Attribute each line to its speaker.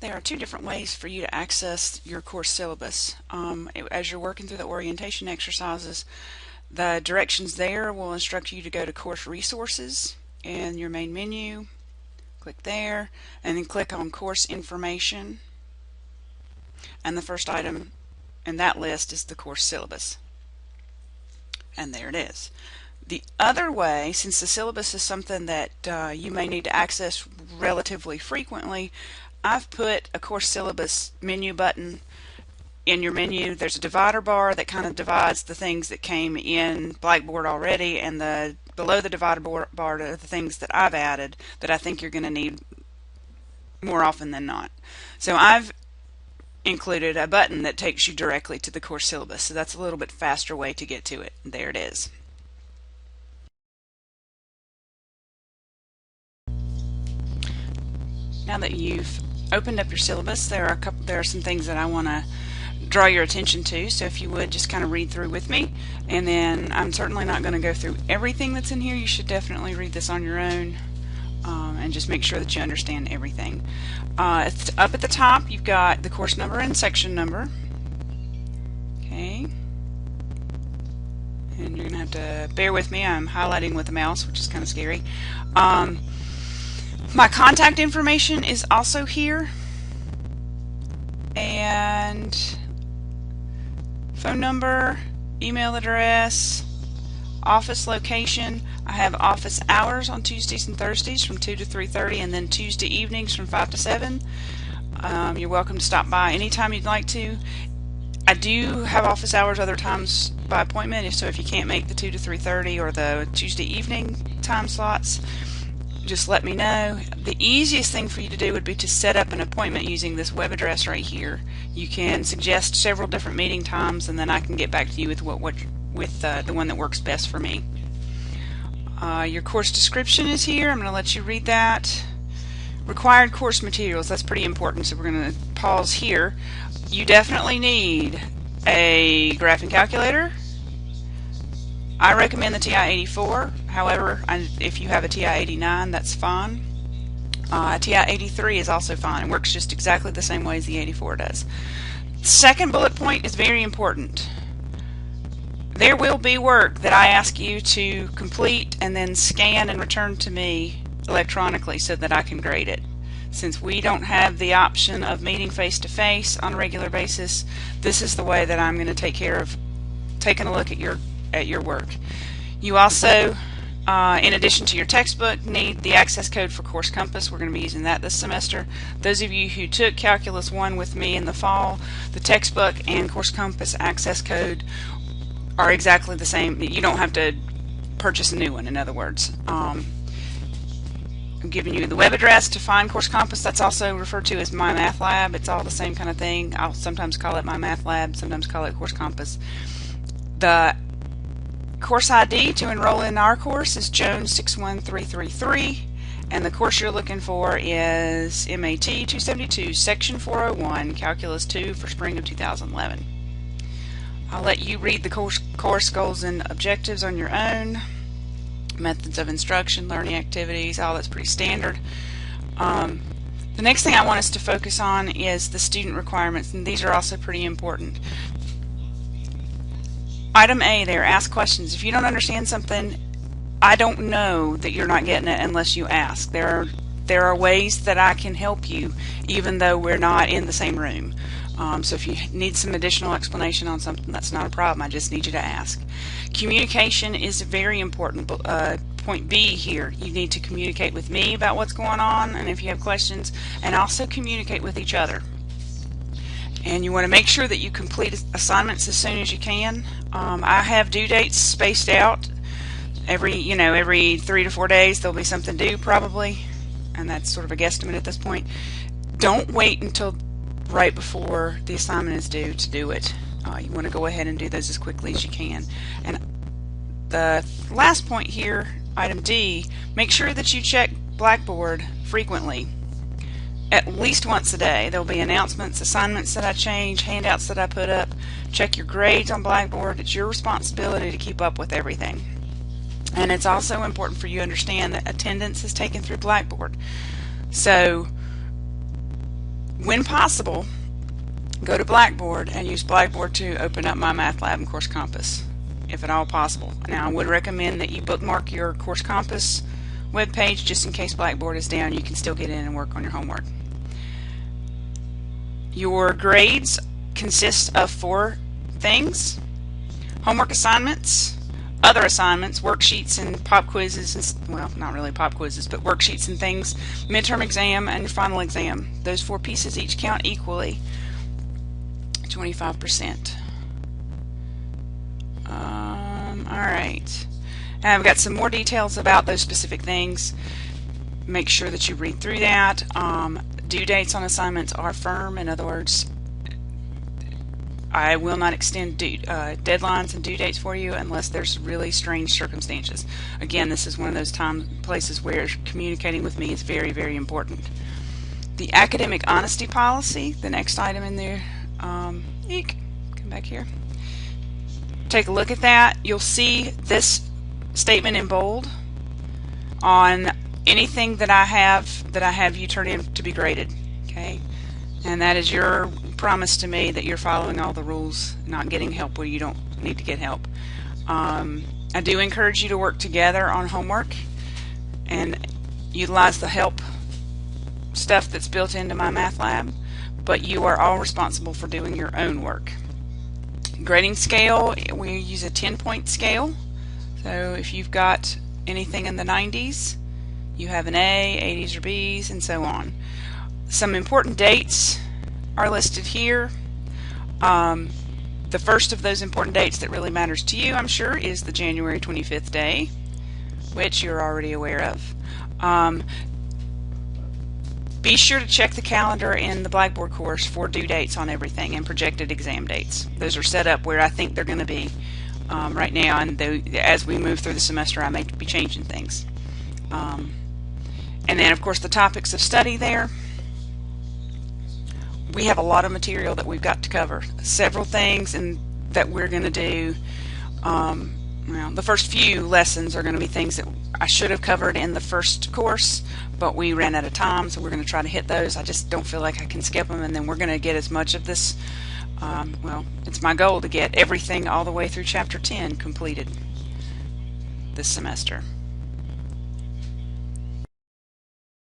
Speaker 1: There are two different ways for you to access your course syllabus. As you're working through the orientation exercises, the directions there will instruct you to go to Course Resources in your main menu. Click there, and then click on Course Information. And the first item in that list is the course syllabus. And there it is. The other way, since the syllabus is something that you may need to access relatively frequently, I've put a course syllabus menu button in your menu. There's a divider bar that kind of divides the things that came in Blackboard already, and below the divider bar are the things that I've added that I think you're going to need more often than not. So I've included a button that takes you directly to the course syllabus, so that's a little bit faster way to get to it. There it is. Now that you've opened up your syllabus, there are some things that I want to draw your attention to, so if you would just kind of read through with me. And then I'm certainly not going to go through everything that's in here. You should definitely read this on your own and just make sure that you understand everything. Up at the top you've got the course number and section number. Okay, and you're going to have to bear with me. I'm highlighting with the mouse, which is kind of scary. My contact information is also here, and phone number, email address, office location. I have office hours on Tuesdays and Thursdays from 2 to 3:30, and then Tuesday evenings from 5 to 7. You're welcome to stop by anytime you'd like to. I do have office hours other times by appointment, so if you can't make the 2 to 3:30 or the Tuesday evening time slots, just let me know. The easiest thing for you to do would be to set up an appointment using this web address right here. You can suggest several different meeting times, and then I can get back to you with the one that works best for me. Your course description is here. I'm going to let you read that. Required course materials, that's pretty important, so we're going to pause here. You definitely need a graphing calculator. I recommend the TI-84. However, if you have a TI-89, that's fine. TI-83 is also fine. It works just exactly the same way as the 84 does. Second bullet point is very important. There will be work that I ask you to complete and then scan and return to me electronically so that I can grade it. Since we don't have the option of meeting face-to-face on a regular basis, this is the way that I'm going to take care of taking a look at your work. You also, in addition to your textbook, need the access code for Course Compass. We're going to be using that this semester. Those of you who took Calculus 1 with me in the fall, the textbook and Course Compass access code are exactly the same. You don't have to purchase a new one, in other words. I'm giving you the web address to find Course Compass. That's also referred to as My Math Lab. It's all the same kind of thing. I'll sometimes call it My Math Lab, sometimes call it Course Compass. The course ID to enroll in our course is Jones 61333, and the course you're looking for is MAT 272, Section 401, Calculus 2 for Spring of 2011. I'll let you read the course goals and objectives on your own. Methods of instruction, learning activities, all that's pretty standard. The next thing I want us to focus on is the student requirements, and these are also pretty important. Item A there, ask questions. If you don't understand something, I don't know that you're not getting it unless you ask. There are ways that I can help you even though we're not in the same room. So if you need some additional explanation on something, that's not a problem. I just need you to ask. Communication is very important. Point B here, you need to communicate with me about what's going on and if you have questions, and also communicate with each other. And you want to make sure that you complete assignments as soon as you can. I have due dates spaced out. Every 3 to 4 days there'll be something due probably, and that's sort of a guesstimate at this point. Don't wait until right before the assignment is due to do it. You want to go ahead and do those as quickly as you can. And the last point here, item D, make sure that you check Blackboard frequently. At least once a day. There'll be announcements, assignments that I change, handouts that I put up. Check your grades on Blackboard. It's your responsibility to keep up with everything. And it's also important for you to understand that attendance is taken through Blackboard. So When possible, go to Blackboard and use Blackboard to open up My Math Lab and Course Compass, if at all possible. Now, I would recommend that you bookmark your Course Compass webpage just in case Blackboard is down. You can still get in and work on your homework. Your grades consist of 4 things: homework assignments, other assignments, worksheets and pop quizzes, and, well, not really pop quizzes, but worksheets and things, midterm exam, and your final exam. Those 4 pieces each count equally, 25%. Alright. Now I've got some more details about those specific things. Make sure that you read through that. Due dates on assignments are firm. In other words, I will not extend deadlines and due dates for you unless there's really strange circumstances. Again, this is one of those places where communicating with me is very, very important. The academic honesty policy, the next item in there, come back here. Take a look at that. You'll see this statement in bold on anything that I have you turn in to be graded. Okay, and that is your promise to me that you're following all the rules, not getting help where you don't need to get help. I do encourage you to work together on homework and utilize the help stuff that's built into My Math Lab, but you are all responsible for doing your own work. Grading scale, we use a 10-point scale. So if you've got anything in the 90s, you have an A, 80s or Bs, and so on. Some important dates are listed here. The first of those important dates that really matters to you, I'm sure, is the January 25th day, which you're already aware of. Be sure to check the calendar in the Blackboard course for due dates on everything and projected exam dates. Those are set up where I think they're going to be right now, and as we move through the semester I may be changing things. And then of course the topics of study there. We have a lot of material that we've got to cover. Several things that we're going to do. Well, the first few lessons are going to be things that I should have covered in the first course, but we ran out of time, so we're going to try to hit those. I just don't feel like I can skip them, and then we're going to get as much of this. Well, it's my goal to get everything all the way through Chapter 10 completed this semester.